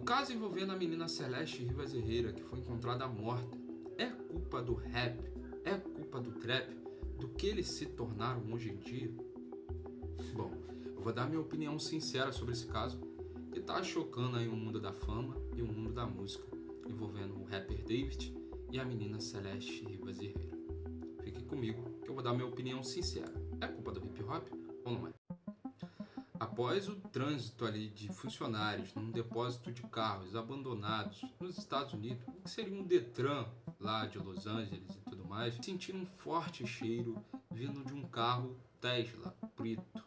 caso envolvendo a menina Celeste Rivas Herrera, que foi encontrada morta, é culpa do rap? É culpa do trap? Do que eles se tornaram hoje em dia? Bom, eu vou dar minha opinião sincera sobre esse caso, que tá chocando aí o mundo da fama e o mundo da música, envolvendo o rapper David e a menina Celeste Rivas Herrera. Fique comigo que eu vou dar minha opinião sincera. É culpa do hip hop ou não é? Após o trânsito ali de funcionários num depósito de carros abandonados nos Estados Unidos, o que seria um Detran lá de Los Angeles e tudo mais, sentiram um forte cheiro vindo de um carro Tesla preto,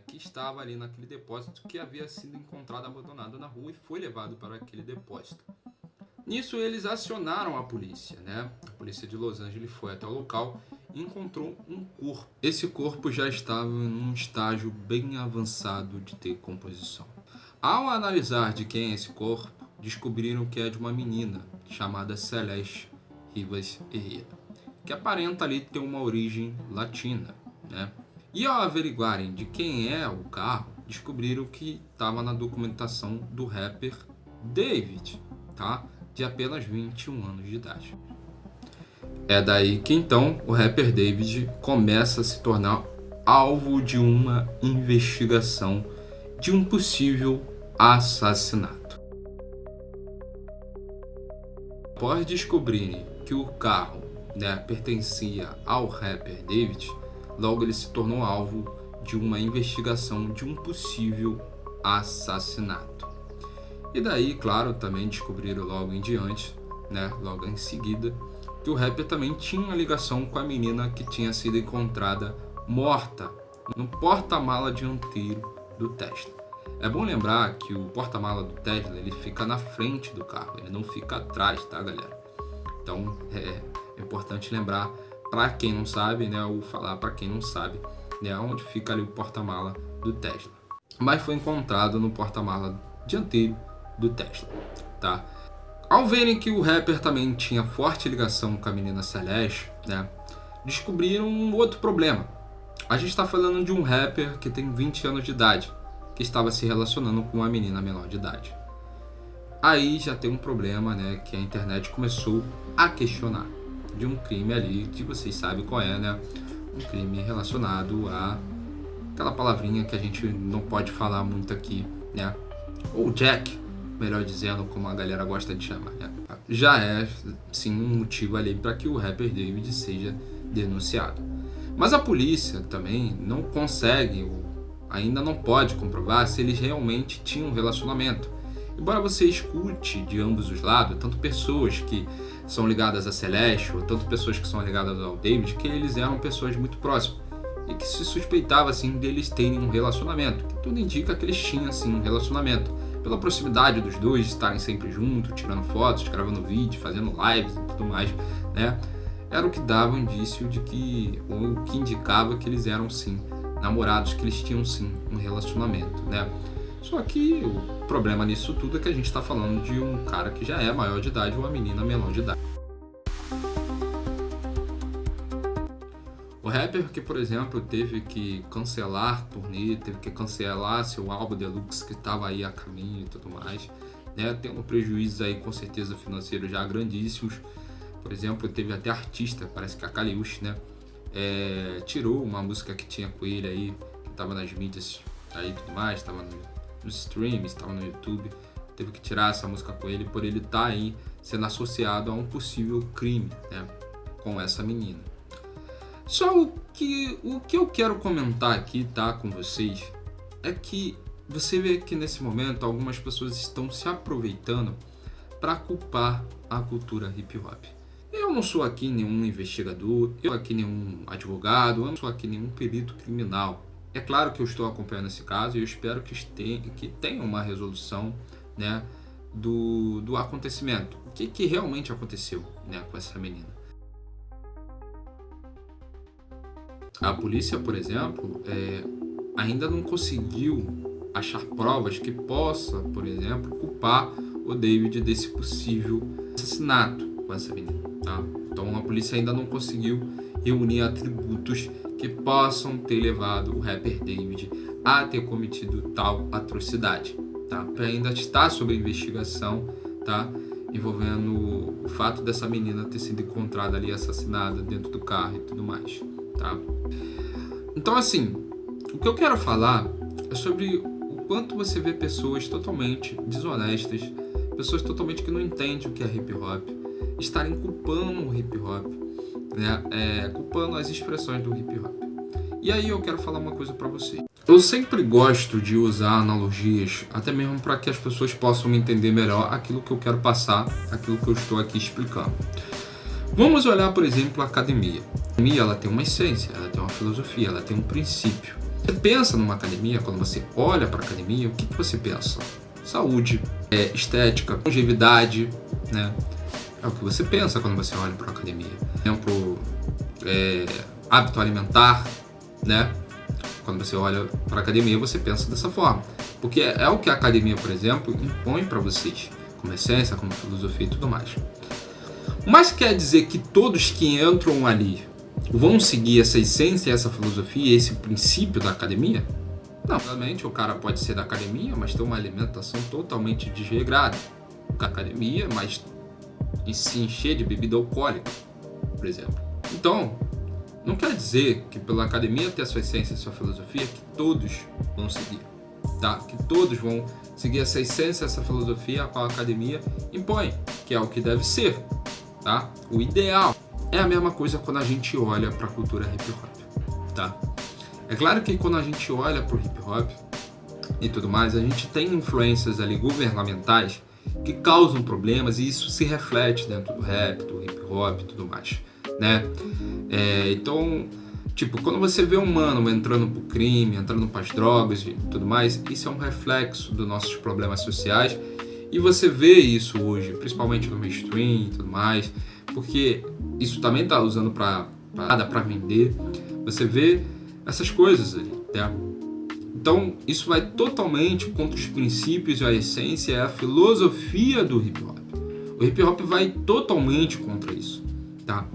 que estava ali naquele depósito que havia sido encontrado abandonado na rua e foi levado para aquele depósito. Nisso eles acionaram a polícia, A polícia de Los Angeles foi até o local e encontrou um corpo. Esse corpo já estava num estágio bem avançado de decomposição. Ao analisar de quem é esse corpo, descobriram que é de uma menina chamada Celeste Rivas Herrera, que aparenta ali ter uma origem latina, E ao averiguarem de quem é o carro, descobriram que estava na documentação do rapper David, de apenas 21 anos de idade. É daí que então o rapper David começa a se tornar alvo de uma investigação de um possível assassinato. Após descobrirem que o carro pertencia ao rapper David, logo ele se tornou alvo de uma investigação de um possível assassinato. E daí, claro, também descobriram logo em diante, logo em seguida, que o rapper também tinha uma ligação com a menina que tinha sido encontrada morta no porta-mala dianteiro do Tesla. É bom lembrar que o porta-mala do Tesla ele fica na frente do carro, ele não fica atrás, tá, galera? Então é importante lembrar para quem não sabe, ou falar para quem não sabe, onde fica ali o porta-mala do Tesla. Mas foi encontrado no porta-mala dianteiro do Tesla, tá? Ao verem que o rapper também tinha forte ligação com a menina Celeste, descobriram um outro problema. A gente está falando de um rapper que tem 20 anos de idade, que estava se relacionando com uma menina menor de idade. Aí já tem um problema, que a internet começou a questionar de um crime ali, que vocês sabem qual é, Um crime relacionado a aquela palavrinha que a gente não pode falar muito aqui, Ou Jack, melhor dizendo, como a galera gosta de chamar, Já é, sim, um motivo ali para que o rapper David seja denunciado. Mas a polícia também não consegue, ainda não pode comprovar se eles realmente tinham um relacionamento. Embora você escute de ambos os lados, tanto pessoas que são ligadas a Celeste, ou tanto pessoas que são ligadas ao David, que eles eram pessoas muito próximas e que se suspeitava assim deles terem um relacionamento, que tudo indica que eles tinham assim um relacionamento, pela proximidade dos dois, estarem sempre juntos, tirando fotos, gravando vídeo, fazendo lives e tudo mais, Era o que dava indício de que, ou o que indicava que eles eram sim namorados, que eles tinham sim um relacionamento, Só que o problema nisso tudo é que a gente está falando de um cara que já é maior de idade ou uma menina menor de idade. O rapper que, por exemplo, teve que cancelar turnê, teve que cancelar seu álbum deluxe que estava aí a caminho e tudo mais, tendo prejuízos aí com certeza financeiros já grandíssimos. Por exemplo, teve até artista, parece que a Kaliush, tirou uma música que tinha com ele aí, que estava nas mídias aí e tudo mais, estava nos streams, estava no YouTube, teve que tirar essa música com ele por ele estar aí sendo associado a um possível crime, com essa menina. Só o que eu quero comentar aqui, com vocês, é que você vê que nesse momento algumas pessoas estão se aproveitando para culpar a cultura hip hop. Eu não sou aqui nenhum investigador, eu não sou aqui nenhum advogado, eu não sou aqui nenhum perito criminal. É claro que eu estou acompanhando esse caso e eu espero que tenha uma resolução, do acontecimento. O que realmente aconteceu, com essa menina. A polícia, por exemplo, ainda não conseguiu achar provas que possa, por exemplo, culpar o David desse possível assassinato com essa menina, Então a polícia ainda não conseguiu reunir atributos que possam ter levado o rapper David a ter cometido tal atrocidade, tá? Ainda está sob investigação, tá? Envolvendo o fato dessa menina ter sido encontrada ali assassinada dentro do carro e tudo mais, tá? Então, assim, o que eu quero falar é sobre o quanto você vê pessoas totalmente desonestas, pessoas totalmente que não entendem o que é hip hop, estarem culpando o hip hop, né? Culpando as expressões do hip hop. E aí eu quero falar uma coisa pra você. Eu sempre gosto de usar analogias, até mesmo para que as pessoas possam entender melhor aquilo que eu quero passar, aquilo que eu estou aqui explicando. Vamos olhar, por exemplo, a academia. A academia, ela tem uma essência, ela tem uma filosofia, ela tem um princípio. Você pensa numa academia, quando você olha para a academia, o que você pensa? Saúde, estética, longevidade, né? É o que você pensa quando você olha para a academia. Por exemplo, hábito alimentar, né? Quando você olha para a academia, você pensa dessa forma. Porque é o que a academia, por exemplo, impõe para vocês, como essência, como filosofia e tudo mais. Mas quer dizer que todos que entram ali vão seguir essa essência, essa filosofia, esse princípio da academia? Não, realmente o cara pode ser da academia, mas ter uma alimentação totalmente desregrada. Da academia, mas se encher de bebida alcoólica, por exemplo. Então, não quer dizer que pela academia ter a sua essência, a sua filosofia, que todos vão seguir, tá? Que todos vão seguir essa essência, essa filosofia a qual a academia impõe, que é o que deve ser, tá? O ideal. É a mesma coisa quando a gente olha para a cultura hip hop, tá? É claro que quando a gente olha para o hip hop e tudo mais, a gente tem influências ali governamentais que causam problemas e isso se reflete dentro do rap, do hip hop e tudo mais, né? Então, tipo, quando você vê um mano entrando pro crime, entrando pras drogas e tudo mais, isso é um reflexo dos nossos problemas sociais e você vê isso hoje, principalmente no mainstream e tudo mais, porque isso também tá usando pra vender, você vê essas coisas ali, né? Então, isso vai totalmente contra os princípios e a essência e a filosofia do hip hop. O hip hop vai totalmente contra isso, tá?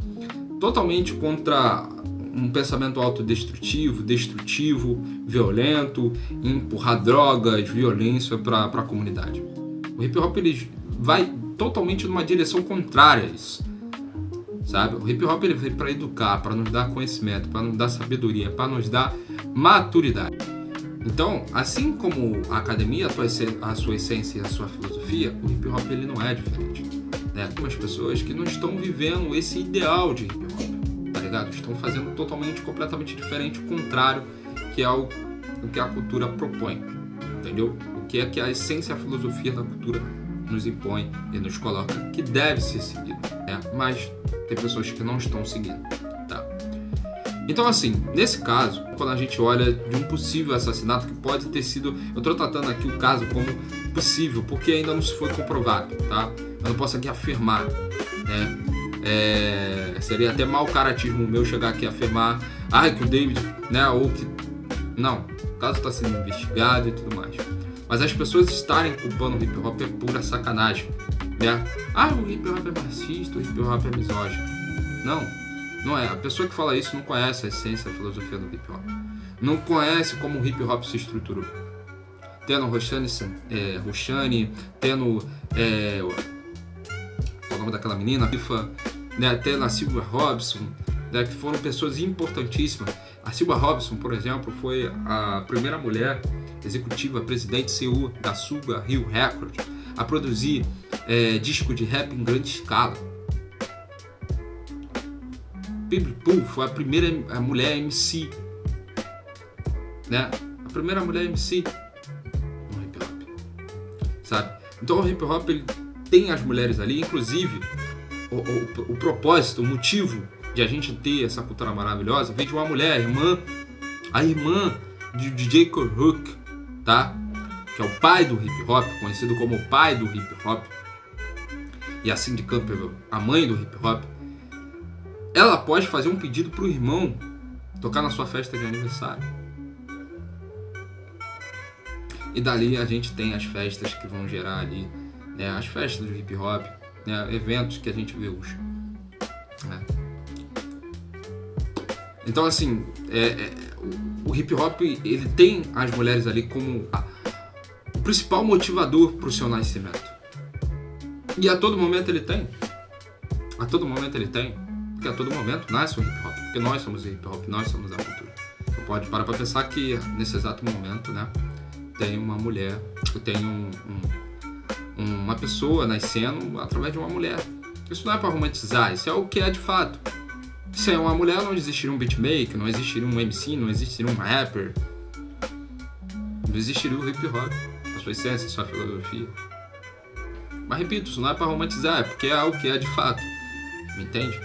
Totalmente contra um pensamento autodestrutivo, destrutivo, violento, empurrar drogas, violência para a comunidade. O hip hop ele vai totalmente numa direção contrária a isso, sabe? O hip hop ele veio para educar, para nos dar conhecimento, para nos dar sabedoria, para nos dar maturidade. Então, assim como a academia, a sua essência e a sua filosofia, o hip hop ele não é diferente, né? Tem umas pessoas que não estão vivendo esse ideal de hip hop, tá ligado? Estão fazendo completamente diferente, o contrário, que é o que a cultura propõe, entendeu? O que é que a essência e a filosofia da cultura nos impõe e nos coloca que deve ser seguido, né? Mas tem pessoas que não estão seguindo, tá? Então, assim, nesse caso, quando a gente olha de um possível assassinato que pode ter sido... Eu estou tratando aqui o caso como possível, porque ainda não se foi comprovado, tá? Eu não posso aqui afirmar, né? Seria até mau caratismo meu chegar aqui e afirmar que o David, né? Ou que... Não, o caso está sendo investigado e tudo mais. Mas as pessoas estarem culpando o hip hop é pura sacanagem, né? O hip hop é marxista, o hip hop é misógino. Não é. A pessoa que fala isso não conhece a essência e a filosofia do hip hop. Não conhece como o hip hop se estruturou. Tendo Roshani, tendo... qual é o nome daquela menina? Né, tendo a Sylvia Robson, né, que foram pessoas importantíssimas. A Sylvia Robson, por exemplo, foi a primeira mulher executiva, presidente CEO da Sugar Hill Records, a produzir disco de rap em grande escala. Baby Pooh foi a primeira mulher MC, né? A primeira mulher MC no hip hop, sabe? Então o hip hop ele tem as mulheres ali, inclusive o propósito, o motivo de a gente ter essa cultura maravilhosa veio de uma mulher, a irmã de DJ Kool-Herc, tá? Que é o pai do hip hop, conhecido como o pai do hip hop, e a Cindy Campbell, a mãe do hip hop. Ela pode fazer um pedido pro irmão tocar na sua festa de aniversário. E dali a gente tem as festas que vão gerar ali, né, as festas do hip hop, né, eventos que a gente vê hoje, né? Então, assim, o hip hop ele tem as mulheres ali como o principal motivador para o seu nascimento. E a todo momento ele tem. A todo momento ele tem. Porque a todo momento nasce o hip hop. Porque nós somos o hip hop, nós somos a cultura. Você pode parar para pensar que nesse exato momento, né, tem uma mulher, tem uma pessoa nascendo através de uma mulher. Isso não é para romantizar, isso é o que é de fato. Se é uma mulher, não existiria um beatmaker, não existiria um MC, não existiria um rapper. Não existiria o hip hop, a sua essência, a sua filosofia. Mas repito, isso não é para romantizar, é porque é o que é de fato. Me entende?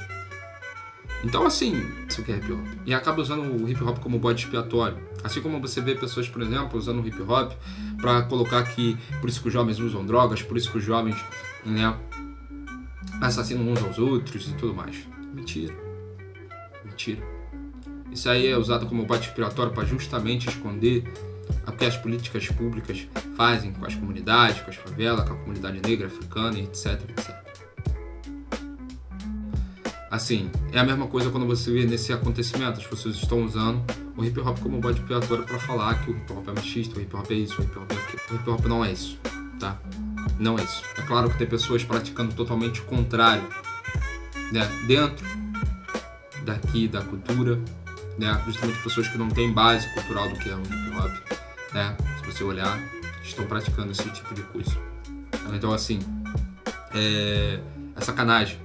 Então assim, isso que é hip hop. E acaba usando o hip hop como bode expiatório. Assim como você vê pessoas, por exemplo, usando o hip hop para colocar que por isso que os jovens usam drogas, por isso que os jovens, né, assassinam uns aos outros e tudo mais. Mentira. Mentira. Isso aí é usado como bode expiatório para justamente esconder o que as políticas públicas fazem com as comunidades, com as favelas, com a comunidade negra, africana, etc, etc. Assim, é a mesma coisa quando você vê nesse acontecimento, as pessoas estão usando o hip hop como bode expiatório para falar que o hip hop é machista, o hip hop é isso, o hip hop é aquilo. O hip hop não é isso, tá? Não é isso. É claro que tem pessoas praticando totalmente o contrário, né? Dentro daqui da cultura, né? Justamente pessoas que não têm base cultural do que é o hip hop, né? Se você olhar, estão praticando esse tipo de coisa. Então assim, é sacanagem,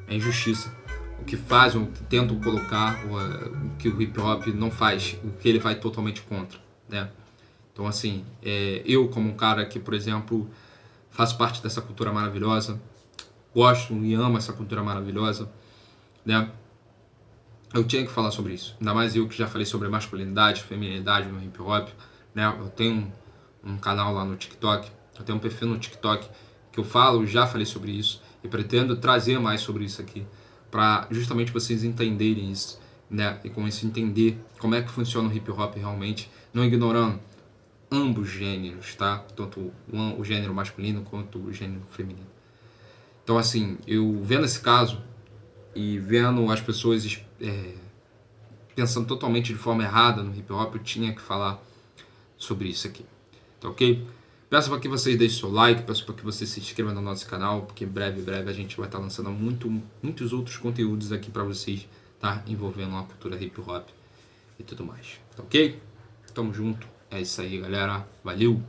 é injustiça. O que fazem, o que tentam colocar, o que o hip hop não faz, o que ele vai totalmente contra, né? Então assim, eu como um cara que, por exemplo, faço parte dessa cultura maravilhosa, gosto e amo essa cultura maravilhosa, né? Eu tinha que falar sobre isso. Ainda mais eu que já falei sobre masculinidade, feminilidade no hip hop, né? Eu tenho um canal lá no TikTok, eu tenho um perfil no TikTok que eu falo, já falei sobre isso e pretendo trazer mais sobre isso aqui, para justamente vocês entenderem isso, né? E com isso entender como é que funciona o hip hop realmente, não ignorando ambos gêneros, tá? Tanto o gênero masculino quanto o gênero feminino. Então assim, eu vendo esse caso e vendo as pessoas pensando totalmente de forma errada no hip hop, eu tinha que falar sobre isso aqui, tá ok? Peço para que vocês deixem seu like, peço para que você se inscreva no nosso canal, porque breve a gente vai estar lançando muitos outros conteúdos aqui para vocês, tá? Envolvendo a cultura hip hop e tudo mais, tá ok? Tamo junto, é isso aí galera, valeu!